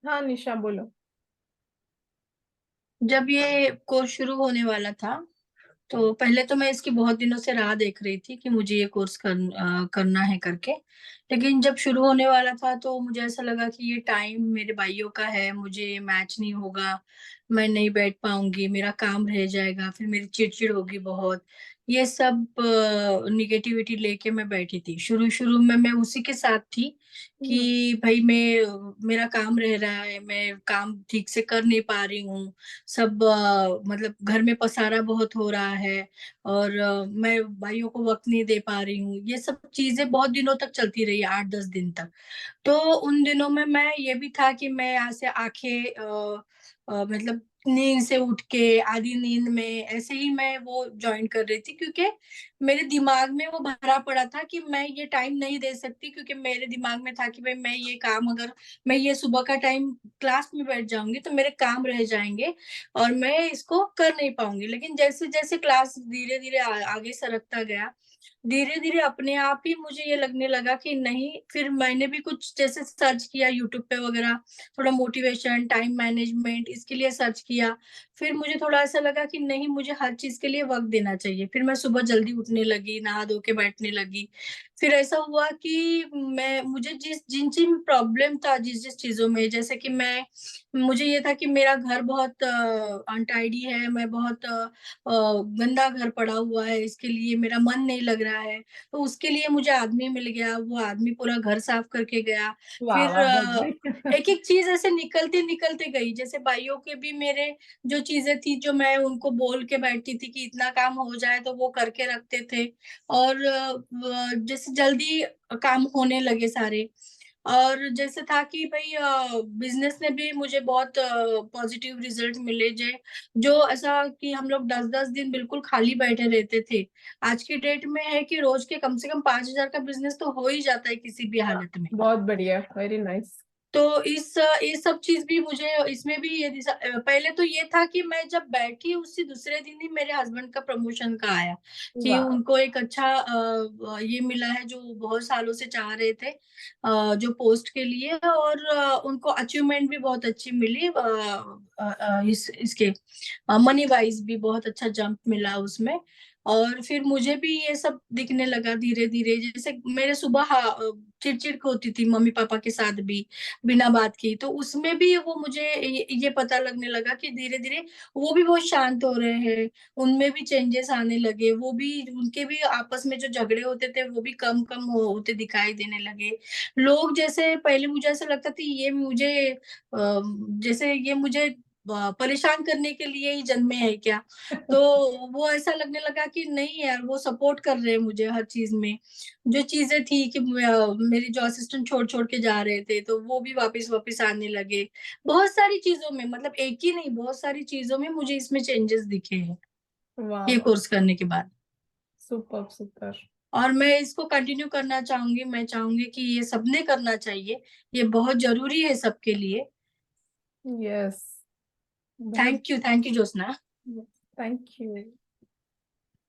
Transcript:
हाँ निशा बोलो। जब ये कोर्स शुरू होने वाला था, तो पहले तो मैं इसकी बहुत दिनों से राह देख रही थी कि मुझे ये कोर्स करना है करके। लेकिन जब शुरू होने वाला था तो मुझे ऐसा लगा कि ये टाइम मेरे भाइयों का है, मुझे मैच नहीं होगा, मैं नहीं बैठ पाऊंगी, मेरा काम रह जाएगा, फिर मेरी चिड़चिड़ होगी बहुत। ये सब निगेटिविटी लेके मैं बैठी थी। शुरू शुरू में मैं उसी के साथ थी हम्म। कि भाई मेरा काम रह रहा है, मैं काम ठीक से कर नहीं पा रही हूँ। सब मतलब घर में पसारा बहुत हो रहा है और मैं भाइयों को वक्त नहीं दे पा रही हूँ। ये सब चीजें बहुत दिनों तक चलती रही, 8-10 दिन तक। तो उन दिनों में मैं ये भी था कि मैं यहाँ से आंखें मतलब नींद से उठ के आधी नींद में ऐसे ही मैं वो ज्वाइन कर रही थी, क्योंकि मेरे दिमाग में वो भरा पड़ा था कि मैं ये टाइम नहीं दे सकती, क्योंकि मेरे दिमाग में था कि भाई मैं ये काम, अगर मैं ये सुबह का टाइम क्लास में बैठ जाऊंगी तो मेरे काम रह जाएंगे और मैं इसको कर नहीं पाऊंगी। लेकिन जैसे जैसे क्लास धीरे धीरे आगे सरकता गया, धीरे धीरे अपने आप ही मुझे ये लगने लगा कि नहीं। फिर मैंने भी कुछ जैसे सर्च किया यूट्यूब पे वगैरह, थोड़ा मोटिवेशन, टाइम मैनेजमेंट इसके लिए सर्च किया। फिर मुझे थोड़ा ऐसा लगा कि नहीं, मुझे हर चीज के लिए वक्त देना चाहिए। फिर मैं सुबह जल्दी उठने लगी, नहा धो के बैठने लगी। फिर ऐसा हुआ कि मैं मुझे जिस जिन जिन प्रॉब्लम था, जिस जिस चीजों में, जैसे कि मुझे ये था कि मेरा घर बहुत अनटाइडी है, मैं बहुत गंदा घर पड़ा हुआ है, इसके लिए मेरा मन नहीं लग रहा है। तो उसके लिए मुझे आदमी मिल गया, वो आदमी पूरा घर साफ करके गया। वाह फिर वाह, बहुत बढ़िया। एक-एक चीज़ ऐसे निकलते-निकलते गई। जैसे भाइयों के भी मेरे जो चीज़ें थी, जो मैं उनको बोल के बैठती थी कि इतना काम हो जाए, तो वो करके रखते थे और जैसे जल्दी काम होने लगे सारे। और जैसे था कि भई बिज़नेस में भी मुझे बहुत पॉज़िटिव रिज़ल्ट मिले, जो ऐसा कि हम लोग 10-10 दिन बिल्कुल खाली बैठे रहते थे। आज की डेट में है कि रोज़ के कम से कम 5,000 का बिज़नेस तो हो ही जाता है किसी भी हालत में। बहुत बढ़िया, वेरी नाइस। तो ये सब चीज़ भी मुझे इसमें भी ये पहले तो ये था कि मैं जब बैठी उसी दूसरे दिन ही मेरे हस्बैंड का प्रमोशन का आया कि वाह। उनको एक अच्छा ये मिला है जो बहुत सालों से चाह रहे थे, जो पोस्ट के लिए। और उनको अचीवमेंट भी बहुत अच्छी मिली, इसके मनी वाइज़ भी बहुत अच्छा जंप मिला उसमें। और फिर मुझे भी ये सब दिखने लगा धीरे-धीरे। जैसे मेरे सुबह चिड़-चिड़ होती थी मम्मी-पापा के साथ भी, बिना बात की। तो उसमें भी वो मुझे ये पता लगने लगा कि धीरे-धीरे वो भी बहुत शांत हो रहे हैं, उनमें भी चेंजेस आने लगे, वो भी, उनके भी आपस में जो झगड़े होते थे वो भी कम-कम होते दिखाई देने लगे। लोग जैसे पहले मुझे ऐसा लगता था ये मुझे जैसे ये मुझे परेशान करने के लिए ही जन्मे हैं क्या? तो वो ऐसा लगने लगा कि नहीं यार, वो सपोर्ट कर रहे हैं मुझे हर चीज़ में। जो चीज़ें थी कि मेरे जो असिस्टेंट छोड़-छोड़ के जा रहे थे, तो वो भी वापस-वापस आने लगे। बहुत सारी चीज़ों में, मतलब एक ही नहीं, बहुत सारी चीज़ों में मुझे इसमें चेंजेस दिखे हैं, वाह ये वाह, कोर्स करने के बाद। Super super. और मैं इसको कंटिन्यू करना चाहूँगी, मैं चाहूँगी कि ये सबने करना चाहिए, ये बहुत ज़रूरी है सबके लिए। यस, बहुत। Thank you Jyotsna. Thank you.